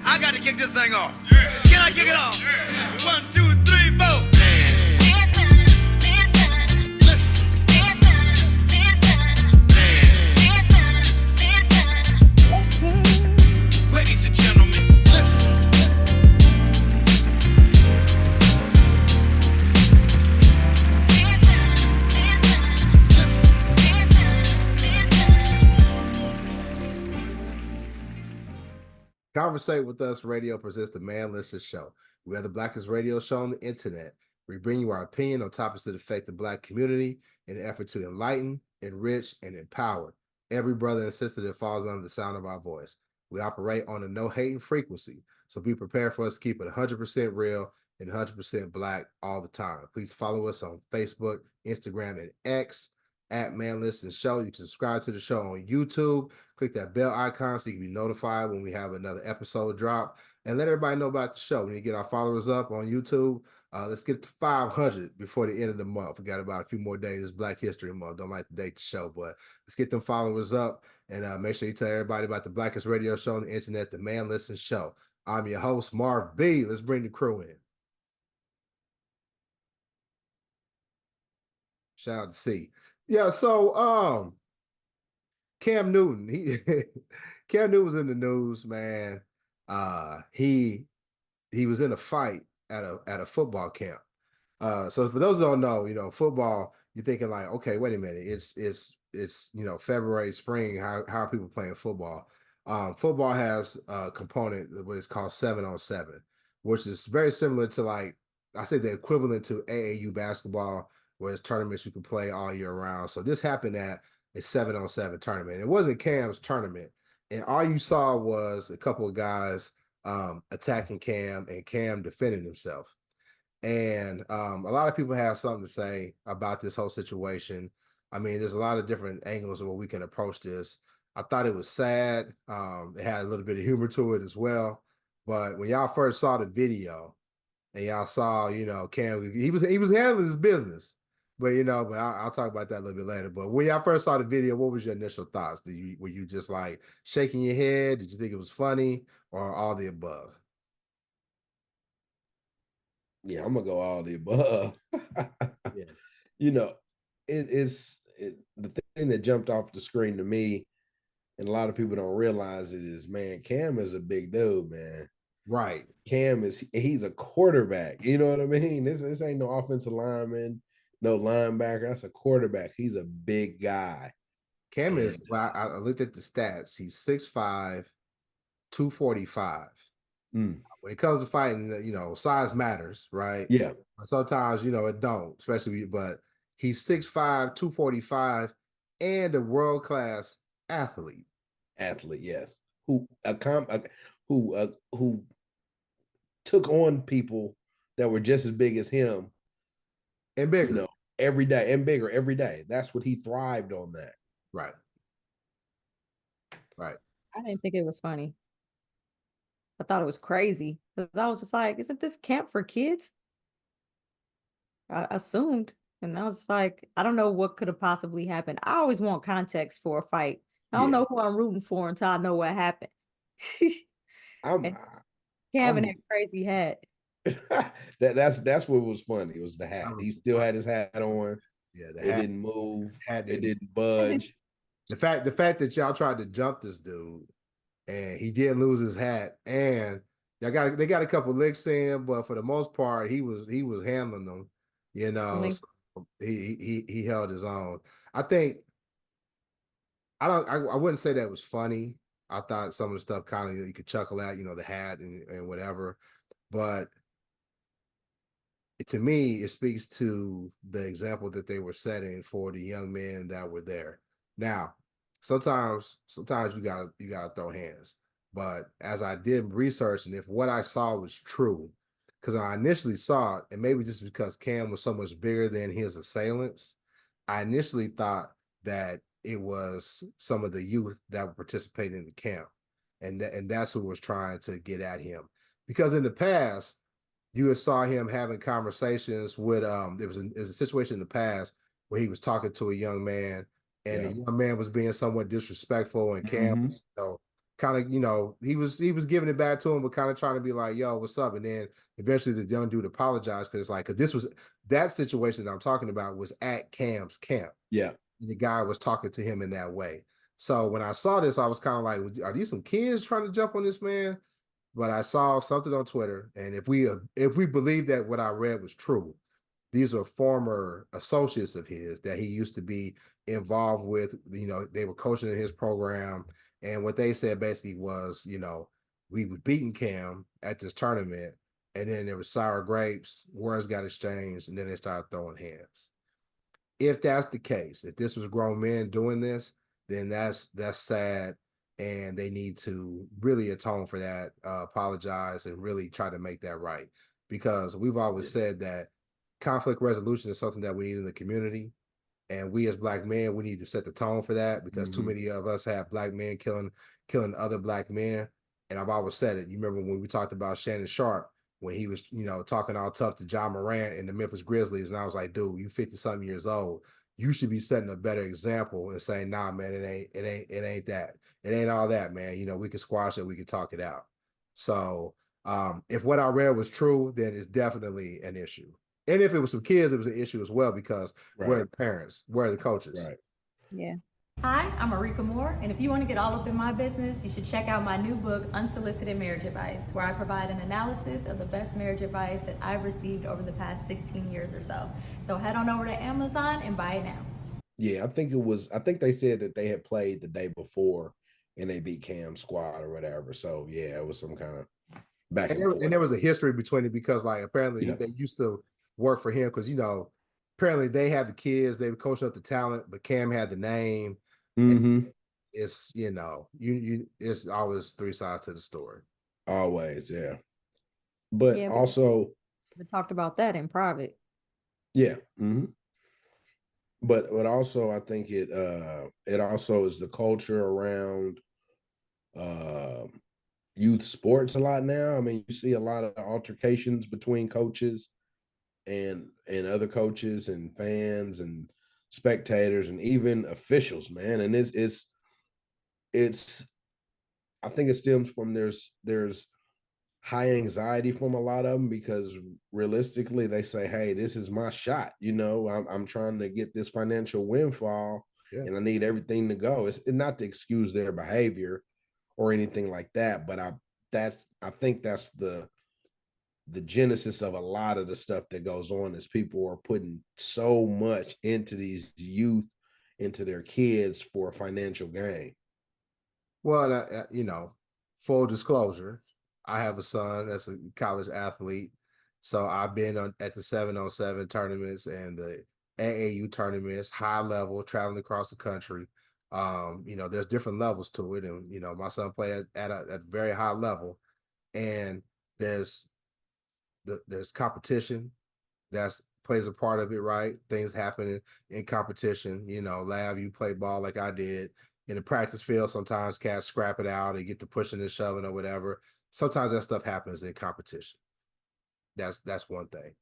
I got to kick this thing off. Can I kick it off? 1, 2, 3, 4. Ladies and gentlemen, listen. Conversate with Us Radio presents the Man Listen Show. We are the blackest radio show on the internet. We bring you our opinion on topics that affect the black community in an effort to enlighten, enrich, and empower every brother and sister that falls under the sound of our voice. We operate on a no-hating frequency, so be prepared for us to keep it 100% real and 100% black all the time. Please follow us on Facebook, Instagram, and X at Man Listen Show. You can subscribe to the show on YouTube. Click that bell icon so you can be notified when we have another episode drop. And let everybody know about the show. When you get our followers up on YouTube, let's get to 500 before the end of the month. We got about a few more days. It's Black History Month. Don't like to date the show, but let's get them followers up. And make sure you tell everybody about the blackest radio show on the internet, the Man Listen Show. I'm your host, Marv B. Let's bring the crew in. Shout out to C. Yeah, so Cam Newton, Cam Newton was in the news, man. He was in a fight at a football camp. So for those who don't know, football, you're thinking like, okay, wait a minute, it's February, spring. How are people playing football? Football has a component what is called 7-on-7, which is very similar to, like, I say the equivalent to AAU basketball, where it's tournaments you can play all year round. So this happened at a 7-on-7 tournament. It wasn't Cam's tournament, and all you saw was a couple of guys attacking Cam and Cam defending himself. And a lot of people have something to say about this whole situation. I mean, there's a lot of different angles of where we can approach this. I thought it was sad. It had a little bit of humor to it as well. But when y'all first saw the video and y'all saw, Cam, he was handling his business. But I'll talk about that a little bit later. But when y'all first saw the video, what was your initial thoughts? Were you just like shaking your head? Did you think it was funny, or all the above? Yeah, I'm gonna go all the above. Yeah. It's the thing that jumped off the screen to me, and a lot of people don't realize it, is, man, Cam is a big dude, man. Right. Cam he's a quarterback. You know what I mean? This ain't no offensive lineman, no linebacker. That's a quarterback. He's a big guy. Cam is, well, I looked at the stats. He's 6'5", 245. When it comes to fighting, size matters, right? Yeah. But sometimes, it don't, especially, but he's 6'5", 245, and a world-class athlete. Yes. Who took on people that were just as big as him. And bigger. Every day, and bigger every day. That's what he thrived on, that. Right. I didn't think it was funny. I thought it was crazy. Because I was just like, isn't this camp for kids? I assumed. And I was like, I don't know what could have possibly happened. I always want context for a fight. I don't know who I'm rooting for until I know what happened. Cam and that crazy hat. that's what was funny. It was the hat. He still had his hat on. Yeah, it didn't move. It didn't budge. The fact that y'all tried to jump this dude and he did lose his hat, and they got a couple licks in, but for the most part, he was handling them. So he held his own. I think I wouldn't say that was funny. I thought some of the stuff kind of you could chuckle at, the hat and whatever, but to me, it speaks to the example that they were setting for the young men that were there. Now, sometimes you gotta throw hands. But as I did research, and if what I saw was true, because I initially saw it, and maybe just because Cam was so much bigger than his assailants, I initially thought that it was some of the youth that were participating in the camp, and that's who was trying to get at him. Because in the past, you saw him having conversations with there was a situation in the past where he was talking to a young man, and the young man was being somewhat disrespectful, and Cam was, kind of, he was giving it back to him, but kind of trying to be like, yo, what's up? And then eventually the young dude apologized because this was that situation that I'm talking about was at Cam's camp. Yeah. And the guy was talking to him in that way. So when I saw this, I was kind of like, are these some kids trying to jump on this man? But I saw something on Twitter, and if we believe that what I read was true, these are former associates of his that he used to be involved with. They were coaching in his program, and what they said basically was, we were beating Cam at this tournament, and then there was sour grapes, words got exchanged, and then they started throwing hands. If that's the case, if this was grown men doing this, then that's sad, and they need to really atone for that, apologize, and really try to make that right. Because we've always said that conflict resolution is something that we need in the community, and we as Black men, we need to set the tone for that, because too many of us have Black men killing other Black men. And I've always said it. You remember when we talked about Shannon Sharp, when he was, talking all tough to John Morant and the Memphis Grizzlies, and I was like, dude, you 50-something years old. You should be setting a better example and saying, nah, man, it ain't that. It ain't all that, man. We can squash it, we can talk it out. So if what I read was true, then it's definitely an issue. And if it was some kids, it was an issue as well, because where are the parents? Where are the coaches? Right. Yeah. Hi, I'm Marika Moore, and if you want to get all up in my business, you should check out my new book, Unsolicited Marriage Advice, where I provide an analysis of the best marriage advice that I've received over the past 16 years or so. So head on over to Amazon and buy it now. Yeah, I think they said that they had played the day before and they beat Cam's squad or whatever. So yeah, it was some kind of back and forth. And there was a history between it, because like apparently they used to work for him, because apparently they had the kids, they were coaching up the talent, but Cam had the name. It's it's always three sides to the story. Always, yeah. But also we talked about that in private. Yeah. But also I think it also is the culture around youth sports a lot now. I mean, you see a lot of altercations between coaches and other coaches and fans and spectators and even officials, man. And it's I think it stems from there's high anxiety from a lot of them, because realistically they say, hey, this is my shot. I'm trying to get this financial windfall and I need everything to go. It's not to excuse their behavior or anything like that, but I think that's the genesis of a lot of the stuff that goes on, is people are putting so much into these youth, into their kids, for financial gain. Well, full disclosure, I have a son that's a college athlete, so I've been at the 7-on-7 tournaments and the AAU tournaments, high level, traveling across the country. There's different levels to it, and my son played at a very high level, and there's competition that plays a part of it, right? Things happen in competition. Lab, you play ball like I did. In the practice field, sometimes cats scrap it out and get to pushing and shoving or whatever. Sometimes that stuff happens in competition. That's one thing.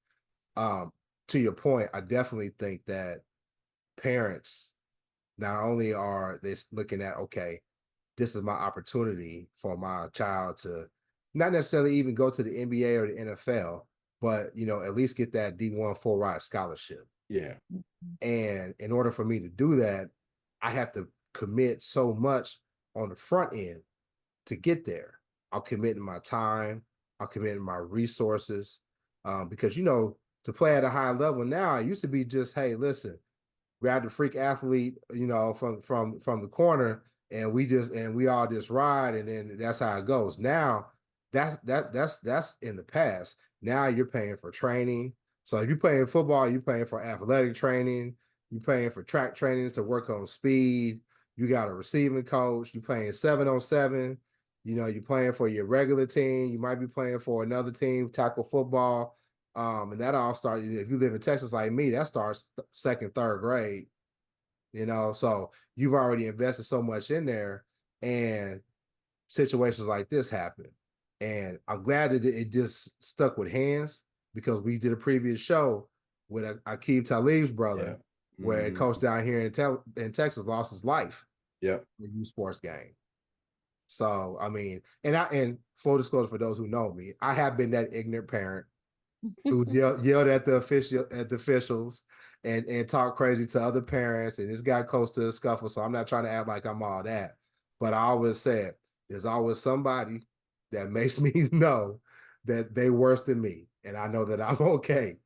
To your point, I definitely think that parents, not only are they looking at, okay, this is my opportunity for my child to not necessarily even go to the NBA or the NFL, but at least get that D1 full ride scholarship. Yeah. And in order for me to do that, I have to commit so much on the front end to get there. I'll commit in my time, I'll commit in my resources. Because to play at a high level now, it used to be just, hey, listen, grab the freak athlete, from the corner, and we all just ride, and then that's how it goes. Now that's in the past. Now you're paying for training. So if you're playing football, you're paying for athletic training, you're paying for track trainings to work on speed, you got a receiving coach, you're playing 7-on-7, you're playing for your regular team, you might be playing for another team, tackle football. And that all starts, if you live in Texas like me, that starts second, third grade, so you've already invested so much in there, and situations like this happen. And I'm glad that it just stuck with hands, because we did a previous show with Aqib Talib's brother, where a coach down here in Texas lost his life. Yeah. In a youth sports game. So I mean, and full disclosure for those who know me, I have been that ignorant parent who yelled at the officials and talk crazy to other parents, and this got close to a scuffle. So I'm not trying to act like I'm all that, but I always said there's always somebody that makes me know that they worse than me, and I know that I'm okay.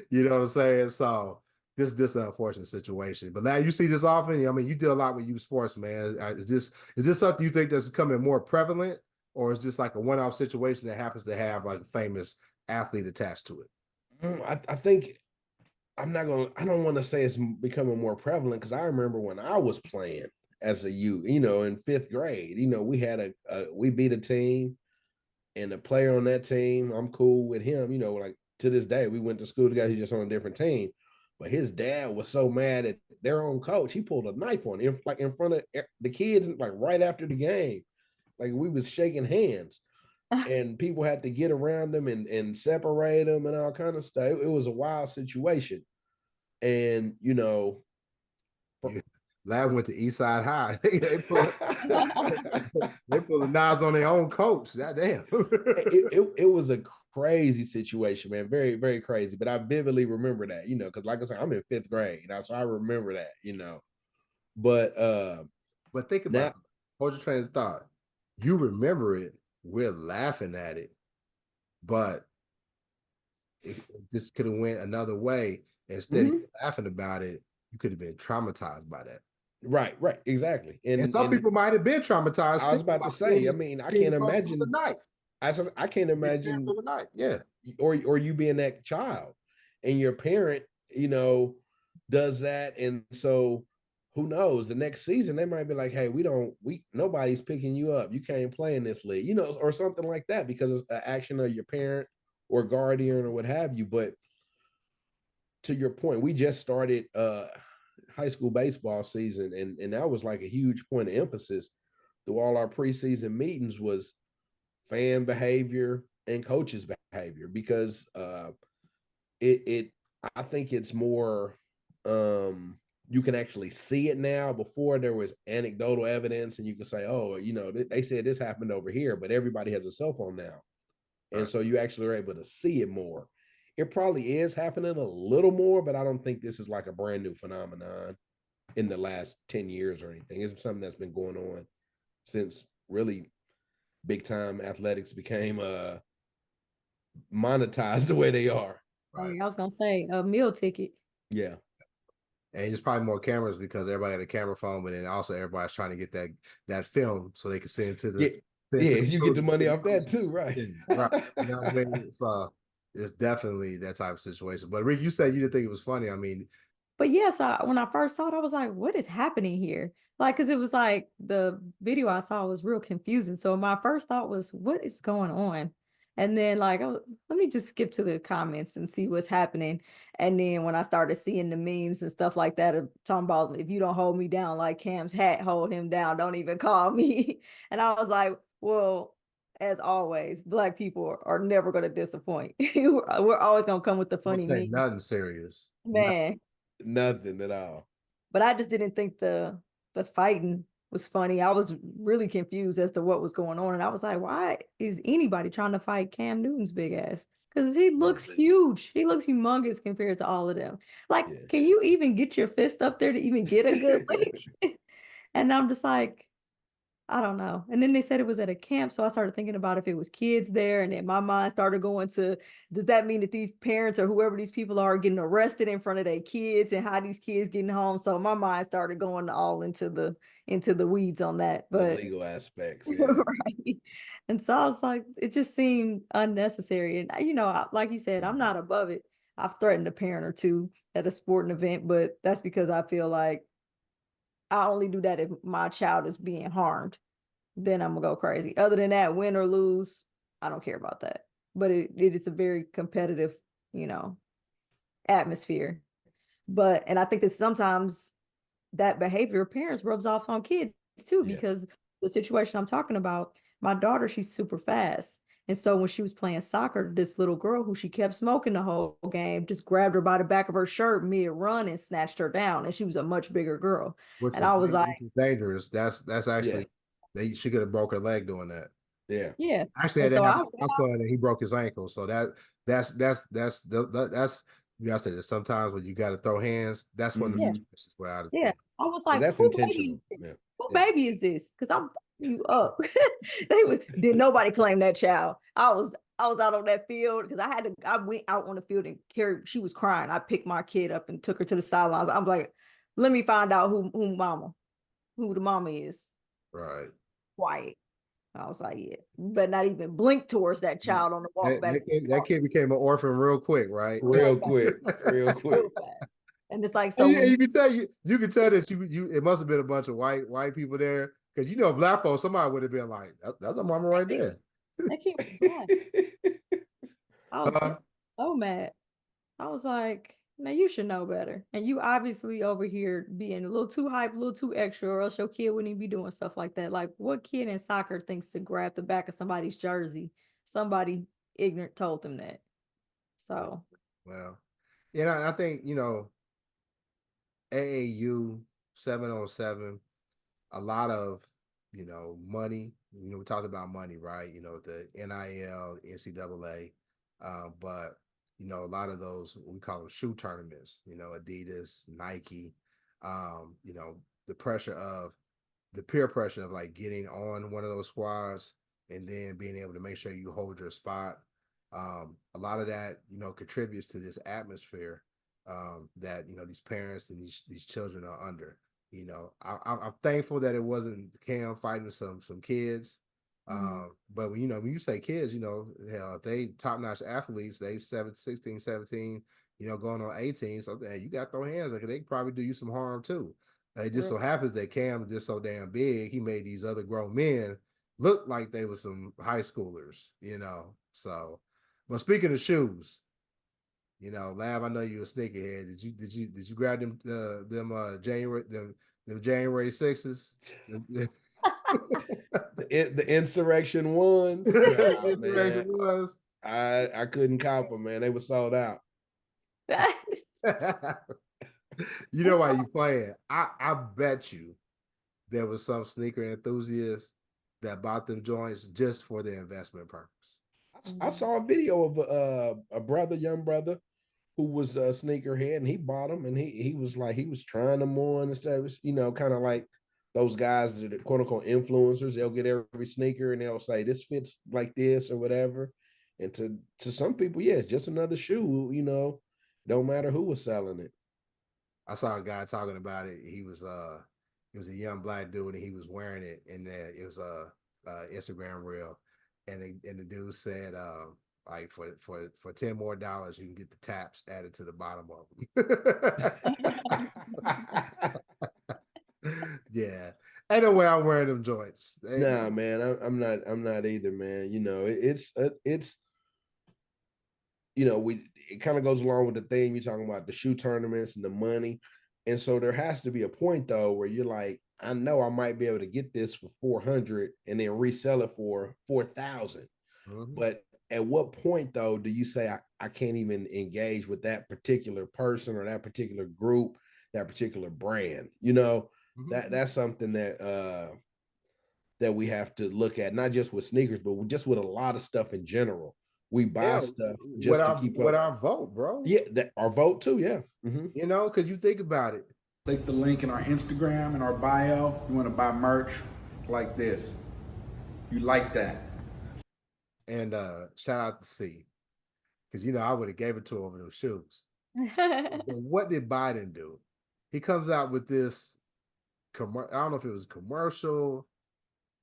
You know what I'm saying? So this unfortunate situation. But now you see this often. I mean, you deal a lot with youth sports, man. Is this something you think that's becoming more prevalent, or is this like a one-off situation that happens to have like a famous athlete attached to it? I think I don't want to say it's becoming more prevalent, because I remember when I was playing as a youth, in 5th grade, we had we beat a team, and the player on that team, I'm cool with him, like to this day, we went to school together, he's just on a different team. But his dad was so mad at their own coach, he pulled a knife on him, like in front of the kids, like right after the game. Like we was shaking hands. And people had to get around them and separate them and all kind of stuff. It was a wild situation. And Lab went to East Side High. they pull the knives on their own coach. God damn. it was a crazy situation, man. Very, very crazy. But I vividly remember that, because like I said, I'm in 5th grade. So I remember that, But think about it. Hold your train of thought. You remember it. We're laughing at it, but it just could have went another way. Instead of laughing about it, you could have been traumatized by that. Right, exactly. And some people might have been traumatized. I was about to say, I mean, I can't imagine the knife. I can't imagine the knife, yeah. Or you being that child and your parent, does that. And so who knows, the next season they might be like, hey, nobody's picking you up. You can't play in this league, or something like that, because it's an action of your parent or guardian or what have you. But to your point, we just started high school baseball season, and that was like a huge point of emphasis through all our preseason meetings was fan behavior and coaches behavior, because I think it's more you can actually see it now. Before there was anecdotal evidence and you can say, oh, they said this happened over here, but everybody has a cell phone now. And so you actually are able to see it more. It probably is happening a little more, but I don't think this is like a brand new phenomenon in the last 10 years or anything. It's something that's been going on since really big time athletics became monetized the way they are. Right. I was gonna say a meal ticket. Yeah. And there's probably more cameras because everybody had a camera phone, but then also everybody's trying to get that film so they can send it to the you get the money off that too, right? Right. You know what I mean? So it's definitely that type of situation. But Rick, you said you didn't think it was funny. I mean, but yes, when I first saw it, I was like, what is happening here? Like, because it was like the video I saw was real confusing. So my first thought was, what is going on? And then like, oh, let me just skip to the comments and see what's happening. And then when I started seeing the memes and stuff like that, talking about if you don't hold me down like Cam's hat, hold him down, don't even call me. And I was like, well, as always, Black people are never going to disappoint. We're always going to come with the funny memes. Nothing serious. Man. Nothing at all. But I just didn't think the fighting was funny. I was really confused as to what was going on. And I was like, why is anybody trying to fight Cam Newton's big ass? Because he looks huge. He looks humongous compared to all of them. Like, can you even get your fist up there to even get a good lick? And I'm just like, I don't know. And then they said it was at a camp. So I started thinking about if it was kids there. And then my mind started going to, does that mean that these parents or whoever these people are getting arrested in front of their kids and how these kids getting home? So my mind started going all into the weeds on that. But the legal aspects. Yeah. Right. And so I was like, it just seemed unnecessary. And like you said, I'm not above it. I've threatened a parent or two at a sporting event, but that's because I feel like I only do that if my child is being harmed. Then I'm gonna go crazy. Other than that, win or lose, I don't care about that. But it is a very competitive, atmosphere. And I think that sometimes that behavior of parents rubs off on kids too, because the situation I'm talking about, my daughter, she's super fast. And so when she was playing soccer, this little girl who she kept smoking the whole game just grabbed her by the back of her shirt mid-run and snatched her down. And she was a much bigger girl. I was like, dangerous. That's actually she could have broke her leg doing that. Yeah. Yeah. Actually, And that so happened to my son, and he broke his ankle. So that's you gotta say that sometimes when you got to throw hands, that's one of the Mhm. situations where I yeah, think. I was 'Cause like, that's who baby is intentional. this? Yeah. Who Yeah. baby is this? Because I'm you up. Did nobody claim that child. I was out on that field because I went out on the field and carried, she was crying. I picked my kid up and took her to the sidelines. I'm like, let me find out who the mama is. Right. Quiet. I was like, yeah, but not even blink towards that child on the walk back. That kid became an orphan real quick, right? Real quick. Real quick. Real fast. And it's like, So so when you can tell that you it must have been a bunch of white people there, because black folks, somebody would have been like, that's a mama right there. that kid was blind. I was Uh, so mad. I was like, now you should know better. And you obviously over here being a little too hype, a little too extra, or else your kid wouldn't even be doing stuff like that. Like, what kid in soccer thinks to grab the back of somebody's jersey? Somebody ignorant told them that. So, well, and I think, AAU 7-on-7, a lot of, money. We talked about money, right? The NIL, NCAA, but a lot of those, we call them shoe tournaments. Adidas, Nike. The pressure of the peer pressure of like getting on one of those squads and then being able to make sure you hold your spot. A lot of that, contributes to this atmosphere that these parents and these children are under. I'm thankful that it wasn't Cam fighting some kids. But when you say kids, hell, if they top notch athletes, they 16, 17, going on 18, so you got to throw hands like they probably do you some harm too. It just so happens that Cam is just so damn big, he made these other grown men look like they were some high schoolers, So, but speaking of shoes, Lab, I know you're a sneakerhead. Did you grab them January 6s? The insurrection ones. Nah, Insurrection man. was. I couldn't cop them, man. They were sold out. You know why you playing? I bet you there was some sneaker enthusiast that bought them joints just for the investment purpose. I saw a video of a young brother, who was a sneakerhead, and he bought them, and he was like, he was trying them on and stuff. Kind of like those guys that are quote unquote influencers. They'll get every sneaker and they'll say this fits like this or whatever. And to some people, yeah, it's just another shoe. Don't matter who was selling it. I saw a guy talking about it. He was a young black dude, and he was wearing it, and it was a Instagram reel, and the dude said, like for $10 more, you can get the taps added to the bottom of them. Yeah, ain't no way I'm wearing them joints. Nah, man, I'm not either, man. It's it kind of goes along with the theme you're talking about, the shoe tournaments and the money. And so there has to be a point though where you're like, I know I might be able to get this for 400 and then resell it for 4,000. But at what point though do you say I can't even engage with that particular person or that particular group, that particular brand? That's something that we have to look at, not just with sneakers, but just with a lot of stuff in general. We buy stuff just to keep up with our vote, bro. Yeah, our vote too. Yeah, because you think about it. Click the link in our Instagram and our bio. You want to buy merch like this. You like that. And shout out to C, because I would have gave it to him over those shoes. But what did Biden do? He comes out with this I don't know if it was a commercial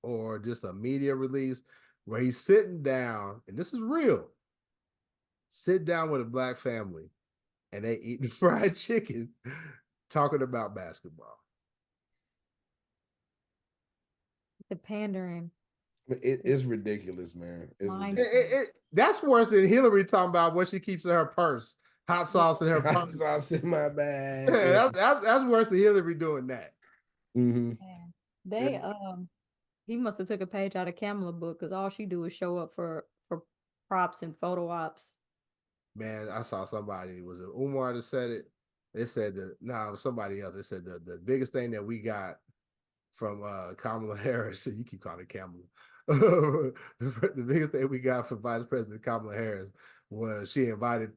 or just a media release where he's sitting down, and this is real. Sit down with a black family, and they eating fried chicken, talking about basketball. the pandering. It's ridiculous, man. It's ridiculous. That's worse than Hillary talking about what she keeps in her purse. Hot sauce in her purse. Hot sauce in my bag. Yeah, that's worse than Hillary doing that. Mm-hmm. They he must have took a page out of Kamala book, because all she do is show up for props and photo ops. Man, I saw somebody, was it Umar that said it? They said it was somebody else. They said the biggest thing that we got from Kamala Harris. You keep calling her Kamala. The biggest thing we got from Vice President Kamala Harris was she invited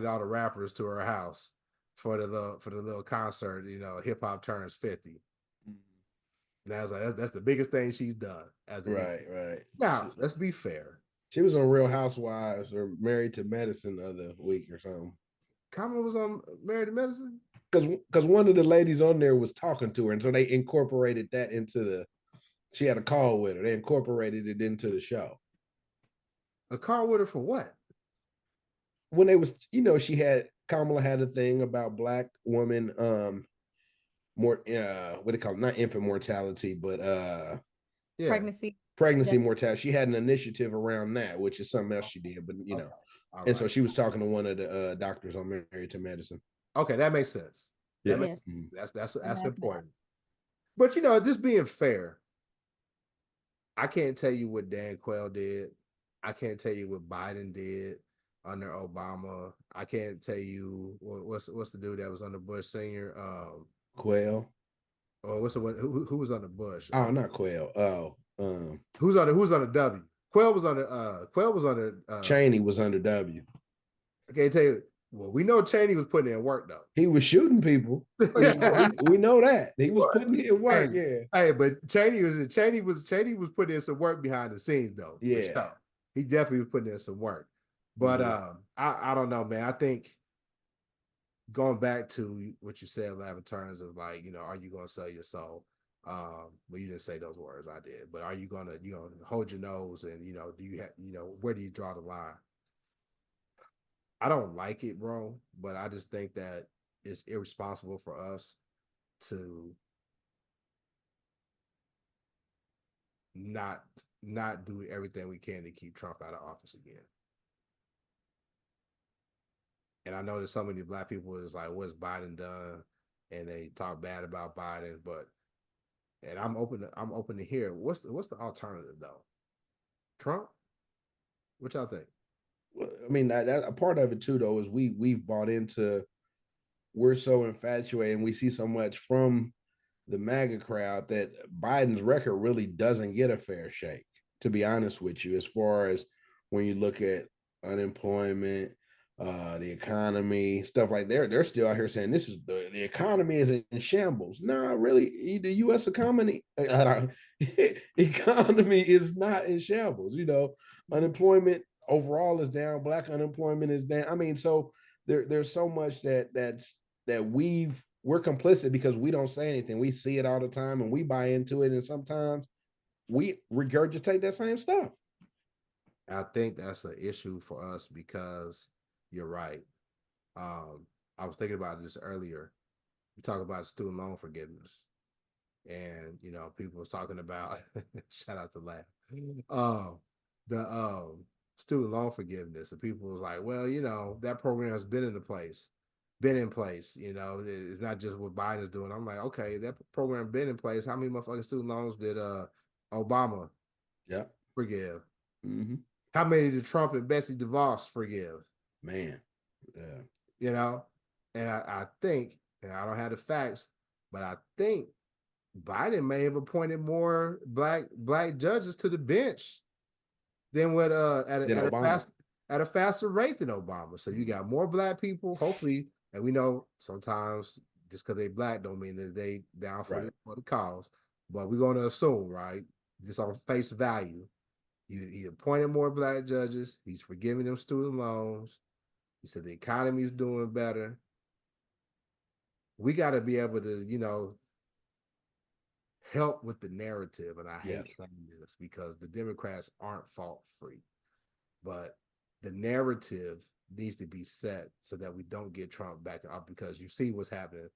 all the rappers to her house for the little concert. You know, hip hop turns 50. And I was like, that's the biggest thing she's done. Right. Now, let's be fair. She was on Real Housewives or Married to Medicine the other week or something. Kamala was on Married to Medicine? Because one of the ladies on there was talking to her, and so they incorporated that into she had a call with her. They incorporated it into the show. A call with her for what? When they was, Kamala had a thing about Black women, more what they call it, not infant mortality, but pregnancy mortality. She had an initiative around that, which is something else she did, but and so she was talking to one of the doctors on Married to Medicine. Okay, that makes sense. Yeah, that's important. But just being fair, I can't tell you what Dan Quayle did. I can't tell you what Biden did under Obama. I can't tell you what's the dude that was under Bush Senior. Quayle. Oh, what's the one who was under Bush? Oh, not Quayle. Who's under W? Quayle was under Cheney was under W. I can't tell you. Well, we know Cheney was putting in work though. He was shooting people. we know that. He was putting in work, Hey, but Cheney was putting in some work behind the scenes though. Yeah. Sure. He definitely was putting in some work. But I don't know, man. I think going back to what you said, Lav, in terms of like, are you gonna sell your soul? Well, you didn't say those words, I did, but are you gonna, hold your nose and do you have, where do you draw the line? I don't like it, bro, but I just think that it's irresponsible for us to not do everything we can to keep Trump out of office again. And I know that so many Black people is like, what's Biden done? And they talk bad about Biden, and I'm open to hear what's the alternative though? Trump? What y'all think? Well, I mean, that a part of it too, though, is we've bought into, we're so infatuated and we see so much from the MAGA crowd that Biden's record really doesn't get a fair shake, to be honest with you, as far as when you look at unemployment, the economy, stuff like they're still out here saying this is the economy is in shambles. No, really, the U.S. economy is not in shambles. Unemployment overall is down. Black unemployment is down. I mean, so there's so much that we're complicit because we don't say anything. We see it all the time and we buy into it, and sometimes we regurgitate that same stuff. I think that's an issue for us because you're right. I was thinking about this earlier. We talked about student loan forgiveness, and people was talking about shout out to Laugh, the student loan forgiveness, and people was like, well, that program has been in place. It's not just what Biden's doing. I'm like, okay, that program been in place. How many motherfucking student loans did Obama forgive? Mm-hmm. How many did Trump and Betsy DeVos forgive? Man, yeah. And I think, and I don't have the facts, but I think Biden may have appointed more black judges to the bench than what at a faster rate than Obama. So you got more Black people, hopefully, and we know sometimes just because they Black don't mean that they down for the cause. But we're going to assume, right, just on face value, he appointed more Black judges. He's forgiving them student loans. He said the economy is doing better. We got to be able to, help with the narrative. And I hate saying this because the Democrats aren't fault-free. But the narrative needs to be set so that we don't get Trump back up, because you see what's happening.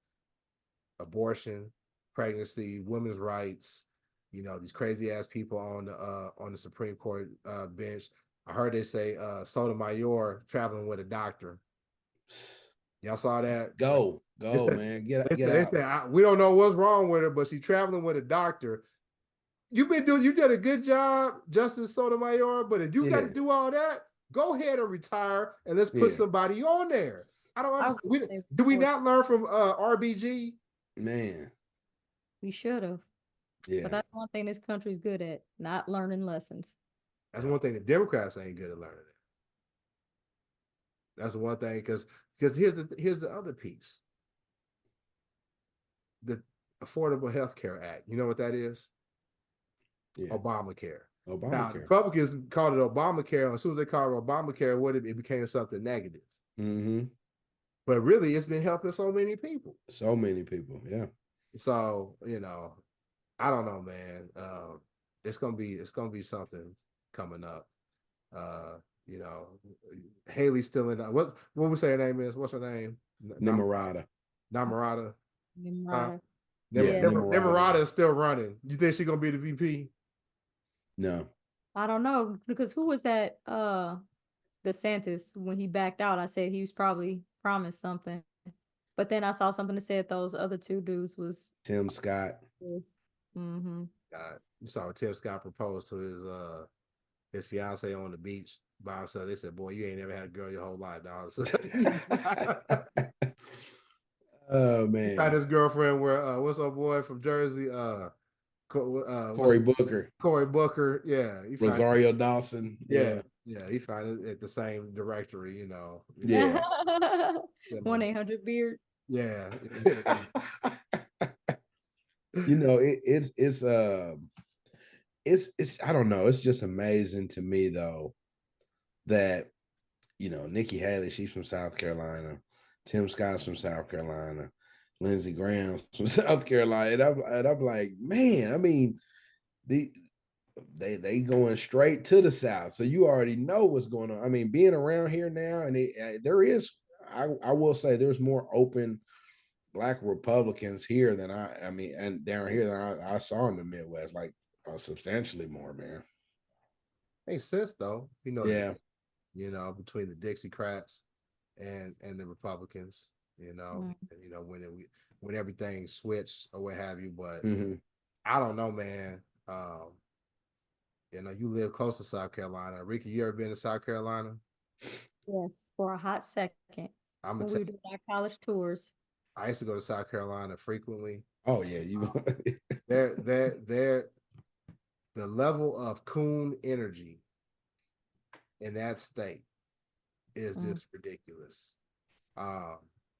Abortion, pregnancy, women's rights, these crazy ass people on the Supreme Court bench. I heard they say Sotomayor traveling with a doctor. Y'all saw that? Go, man. Get out. They said, we don't know what's wrong with her, but she's traveling with a doctor. You did a good job, Justice Sotomayor, but if you got to do all that, go ahead and retire and let's put somebody on there. I don't understand. Do we not learn from RBG? Man. We should have. Yeah. But that's one thing this country's good at, not learning lessons. That's one thing the Democrats ain't good at learning. That's one thing, because here's the other piece. The Affordable Health Care Act. You know what that is? Yeah. Obamacare. Now, Obamacare. Republicans called it Obamacare. And as soon as they called it Obamacare, it became something negative. Mm-hmm. But really, it's been helping so many people. So many people. Yeah. So, I don't know, man. It's gonna be something coming up. You know, Haley's still in. What we say her name is? What's her name? Nimrata. Namarata. Nimrata. Yeah, Nimrata is still running. You think she's gonna be the VP? No. I don't know, because who was that? DeSantis, when he backed out, I said he was probably promised something. But then I saw something that said those other two dudes was Tim Scott. Mm-hmm. God, you saw Tim Scott propose to his fiance on the beach by himself. They said, "Boy, you ain't never had a girl your whole life, dog." Oh He found man. his girlfriend where what's our boy from Jersey? Cory Booker. Cory Booker, yeah. He found Rosario Dawson. yeah, he found it at the same directory, Yeah. 1-800-BEARD. Yeah. It's I don't know. It's just amazing to me though that Nikki Haley, she's from South Carolina, Tim Scott's from South Carolina, Lindsey Graham from South Carolina, and I'm like, man, I mean, they going straight to the South, so you already know what's going on. I mean, being around here now, and there is, I will say, there's more open Black Republicans here than I mean, and down here than I saw in the Midwest, like substantially more, man. Makes sense though. Yeah. Between the Dixiecrats and the Republicans, when everything switched or what have you. But I don't know, man. You live close to South Carolina. Ricky, you ever been to South Carolina? Yes, for a hot second. I'm When we were doing our college tours. I used to go to South Carolina frequently. Oh yeah, you. They're the level of coon energy in that state is just ridiculous.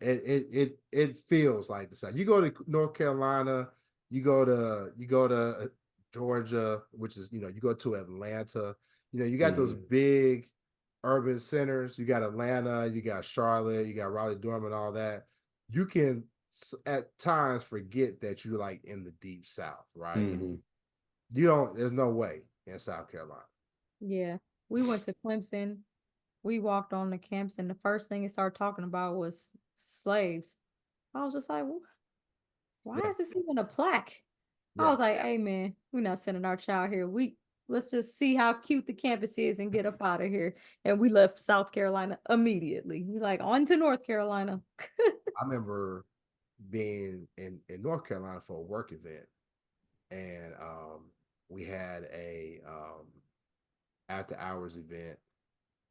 It feels like the South. You go to North Carolina, you go to Georgia, which is you go to Atlanta. You got those big urban centers. You got Atlanta, you got Charlotte, you got Raleigh-Durham, and all that. You can at times forget that you're like in the deep South, right? You don't. There's no way in South Carolina. Yeah, we went to Clemson. We walked on the campus, and the first thing they started talking about was slaves. I was just like, why is this even a plaque? I was like, hey man, we're not sending our child here. Let's just see how cute the campus is and get up out of here. And we left South Carolina immediately. We're like, on to North Carolina. I remember being in North Carolina for a work event, and we had a after hours event,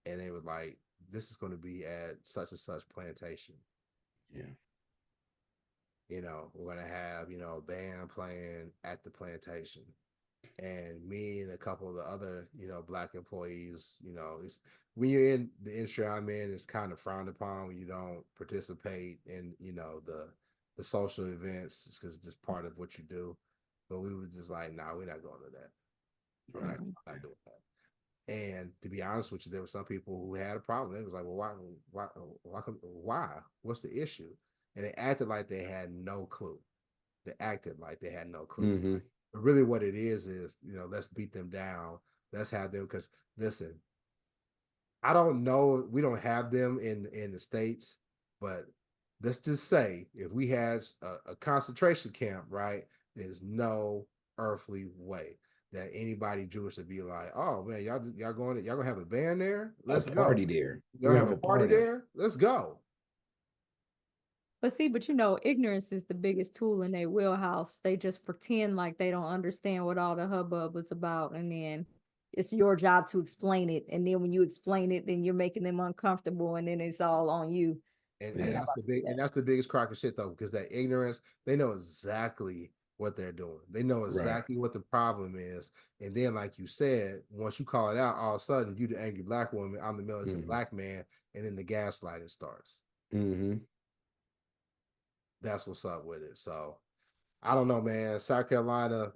and they were like, this is going to be at such and such plantation. Yeah. We're going to have, a band playing at the plantation. And me and a couple of the other, Black employees, it's when you're in the industry I'm in, it's kind of frowned upon when you don't participate in, the social events, because it's just part of what you do. But we were just like, nah, we're not going to that. We're not doing that. And to be honest with you, there were some people who had a problem. They was like, well, why? What's the issue? And they acted like they had no clue. But really what it is, let's beat them down. Let's have them, because listen, I don't know, we don't have them in the States, but let's just say if we had a concentration camp, right, there's no earthly way that anybody Jewish would be like, oh man, y'all gonna have a band there? Let's go. Party there. Y'all have a party there? Let's go. But ignorance is the biggest tool in their wheelhouse. They just pretend like they don't understand what all the hubbub was about. And then it's your job to explain it. And then when you explain it, then you're making them uncomfortable, and then it's all on you. And that's the biggest crock of shit though, because that ignorance, they know exactly what they're doing. They know Right. exactly what the problem is. And then, like you said, once you call it out, all of a sudden you the angry black woman, I'm the militant black man, and then the gaslighting starts. Mm-hmm. That's what's up with it. So I don't know, man. South Carolina,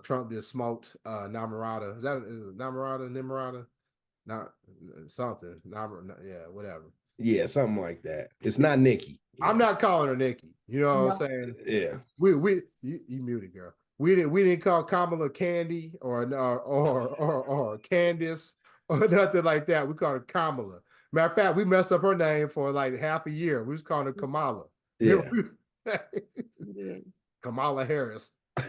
Trump just smoked Namarata. Is that Nimarata? Not something. Yeah, whatever. Yeah, something like that. It's not Nikki. Yeah. I'm not calling her Nikki. You know what I'm saying? Yeah. You muted, girl. We didn't call Kamala Candy or Candice or nothing like that. We called her Kamala. Matter of fact, we messed up her name for like half a year. We was calling her Kamala. Yeah. Kamala Harris. I'm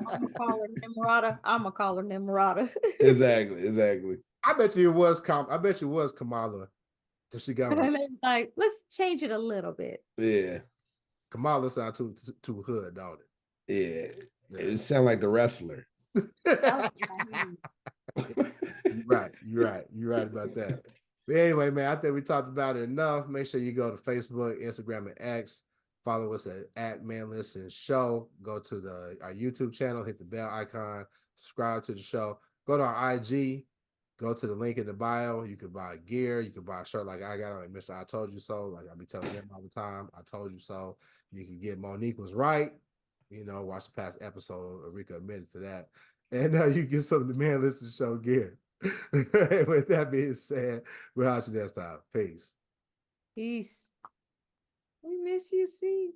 gonna call her Nimrata. I'm gonna call her Nimrata. Exactly. I bet you it was Kamala. So she got And then like, let's change it a little bit. Yeah. Kamala sound too hood, don't it? Yeah. It sound like the wrestler. You're right about that. But anyway, man, I think we talked about it enough. Make sure you go to Facebook, Instagram, and X. Follow us at manlistenshow. Go to our YouTube channel, hit the bell icon, subscribe to the show. Go to our IG, go to the link in the bio. You can buy gear, you can buy a shirt like I got on, like Mr. I Told You So. Like I be telling them all the time, I told you so. You can get Monique was right. Watch the past episode. Rika admitted to that. And you get some of the Man Listen Show gear. With that being said, we'll out you next time. Peace. Peace. We miss you, see.